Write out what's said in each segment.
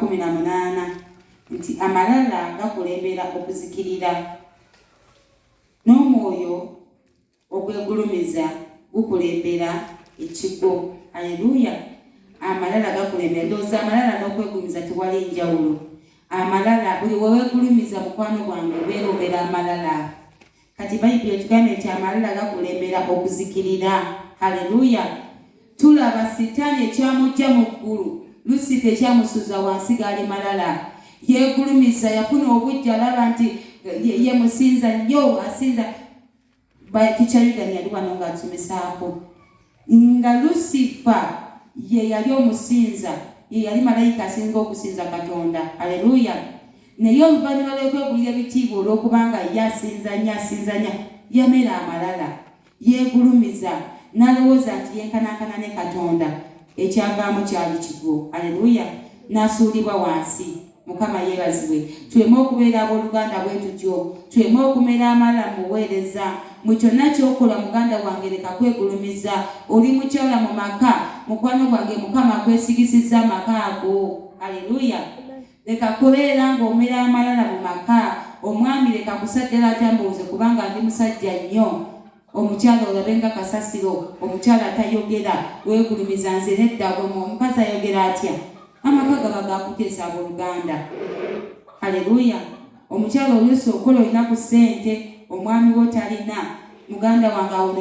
18 nti amalala gakulembera okuzikirira n'omwoyo ogwegulumiza gukulembera ekigo. Haleluya. Amalala gakulembera, ndowooza amalala n'okwegulumiza tewali njawulo. Amalala buli wewegulumiza mukwano gwange obeera amalala. Kati Bayibuli etugambye nti amalala gakulembera okuzikirira. Haleluya. Tulaba Sitaani ekyamujja mu ggulu, Lusifa ekyamusuza wansi gaali malala. Yegulumiza, yafuna obujja, alaba nti ye musinza nnyo, asinza Kikyayugani yali wano ng'atumisaako. Nga Lusifa ye yali omusinza, ye yali malayika asinga okusinza Katonda. Haleluya. Naye oluvannyuma lw'okwegulira ebitiibwa olw'okubanga ye asinzanya, yamera amalala. Yegulumiza, n'alowooza nti yenkanankana ne Katonda, ekyavaamu kyali kigo. Haleluya. N'asuulibwa wansi. Mukama yeebazibwe. Tuleme okubeera abooluganda bwe tutyo, tuleme okumera amalala mu buweereza. Mu kyonna ky'okola muganda wange leka kwegulumiza. Oli mukyala mu maka, mukwano gwange Mukama akwesigisizza amaka ago. Haleluya. Leka kubeera ng'omera amalala mu maka. Omwami leka kusaddala atambuuze kubanga ndi musajja nnyo. Omukyala olabe nga kasasiro, omukyala atayogera, weegulumiza nze nedda gwe omukazi ayogera atya. Amaka gaba gakuteesa abooluganda. Haleluya. Omukyala oluusi okola olina ku ssente, omwami wo talina. Muganda wange awo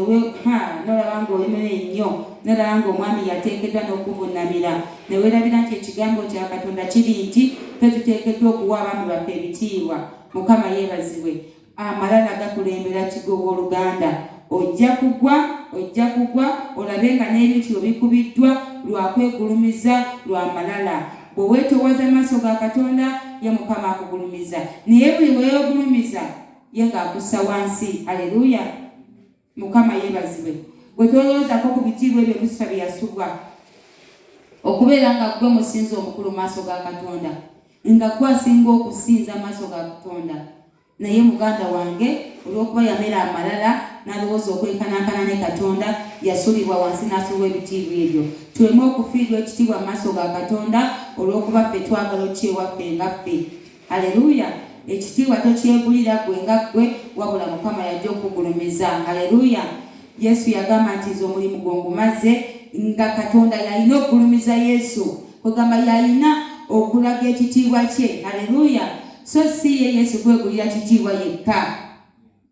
nolaba ng'olemera ennyo, nolaba ng'omwami yateekeddwa n'okuvunnamira. Ne weerabira nti ekigambo kya Katonda kiri nti ffe tuteekeddwa okuwa abaami baffe ebitiibwa. Mukama yeebazibwe. Amalala gakulembera kigo w'oluganda. Ojja kugwa olabe nga n'ebintu bikubiddwa lwa kwegulumiza lwa malala. Bwe weetoowaza amaaso ga Katonda, ye Mukama akugulumiza. Naye buli weegulumiza ye ng'akussa wansi. Haleluya. Mukama yeebazibwe. Bwe toloozaako ku bitiibwa ebyo Lusifa bye yasubwa, okubeera nga gwe musinzi omukulu mu maaso ga Katonda, nga gwe asinga okusinza amaaso ga Katonda. Naye muganda wange olw'okuba yamera amalala n'alowooza okwenkanankana ne Katonda, yasuulibwa wansi n'asuulibwa ebitiibwa ebyo. Tuleme okufiirwa ekitiibwa mu maaso ga Katonda olw'okuba ffe twagala okyewaffe nga ffe. Haleluya. Ekitiibwa tokyegulira gwe nga gwe, wabula Mukama yajja okugulumiza. Haleluya. Yesu yagamba nti nze omulimu gw'ongumaze, nga Katonda yalina okugulumiza Yesu. Kugamba yalina okulaga ekitiibwa kye. Haleluya. So si ye Yesu kwegulira kitiibwa yekka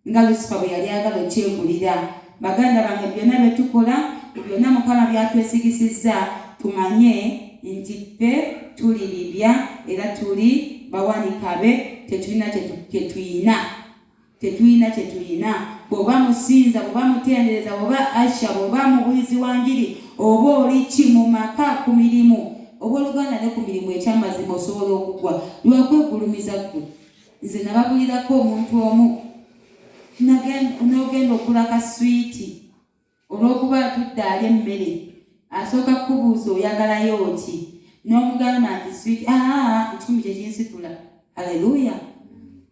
nga Lusifa bwe yali agala okyegulira. Baganda bange, byonna bye tukola, byonna Mukama byatwesigisizza, tumanye nti ffe tuli bibya era tuli bawanikabe, tetulina kyetuyina. Bw'oba musinza, bw'oba mutendereza, bw'oba asha, bw'oba mubulizi wa njiri, oba oli ki mu maka, ku mirimu, obooluganda ne ku mirimu, ekyamazima osobola okugwa lwa kwegulumiza gwe. Nze nababulirako omuntu omu n'ogenda okula ka swiiti olw'okuba atudde alya emmere, asooka kubuuza oyagalayo ki, n'omugamba nti swiiti, ekikumi kyekinsitula. Haleluya.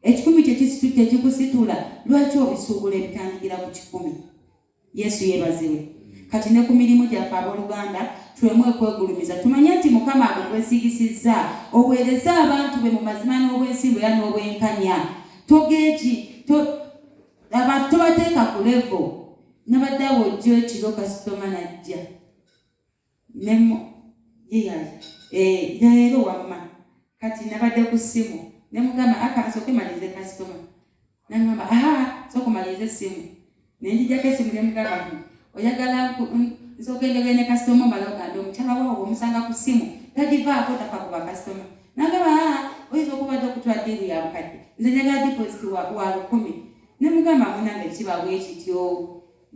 Ekikumi kyekikusitula, lwaki obisuubula ebitandikira ku 10? Yesu yeebazibwe. Kati ne ku mirimu gyaffe abooluganda tuleme okwegulumiza. Tumanye nti Mukama agwesigisizza, oweereza abantu be mu mazima n'obwesimbu era n'obwenkanya. Abantu tobateeka ku levo. Nabadde awo ojjo ekiro kasitoma najja leero wamma, kati nabadde ku ssimu ne mugamba akansooke malirize kasitoma. Nangamba sooka malirize essimu. Ne njijjako essimu ne mugamba oyagala nsooka enjogera ne kasitoma omala ogambe omukyala waawo omusanga ku ssimu tagivaako tafa kuba kasitoma. Nangamba oyinza okubadde okutwadde eri ya bukadde, nze njagala deposit wa 10. Ne mugamba munange kiba bwe kityo,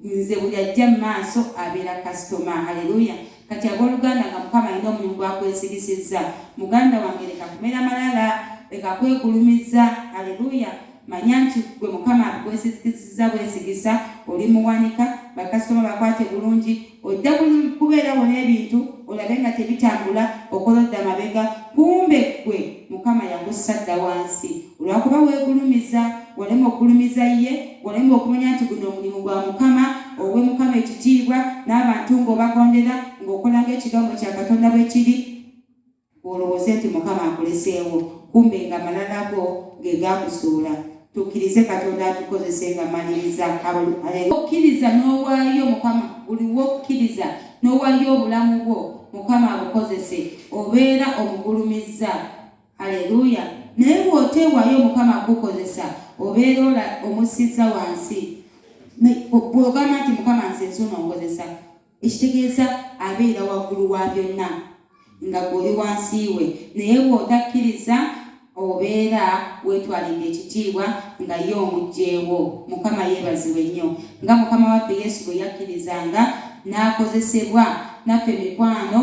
nze buli ajja mu maaso abeera kasitoma. Haleluya. Kati abooluganda nga Mukama alina omulimu gwakwesigisizza. Muganda wange leka kumera malala, leka kwegulumiza. Haleluya. Manya nti gwe Mukama agwesigisizza bwesigisa, oli muwanika, bakasitoma bakwate bulungi. Ojja kubeerawo n'ebintu olabe nga tebitambula, okolodde amabega, kumbe gwe Mukama yakussa dda wansi. Olwakuba weegulumiza, walema okugulumiza ye, walema okumanya nti guno omulimu gwa Mukama, owe Mukama ekitiibwa, n'abantu ng'obagondera, ng'okola ng'ekigambo kya Katonda bwe kiri. olowooze nti Mukama akuleseewo, kumbe nga amalala go ge gakusuula. Tukkirize Katonda atukozese nga maliriza. Okkiriza n'owaayo Mukama, buli wokkiriza n'owaayo obulamu bwo Mukama abukozese, obeera omugulumizza. Haleluya. Naye bw'oteewaayo Mukama akukozesa, obeera omusizza wansi. Bw'ogamba nti Mukama nze nsuuna onkozesa, ekitegeeza abeera waggulu wa byonna nga gw'oli wansi we. Naye bw'otakkiriza obeera weetwalidde ekitiibwa nga ye omugjeewo. Mukama yeebazibwe nnyo. Nga Mukama waffe Yesu bwe yakkirizanga n'akozesebwa, naffe mikwano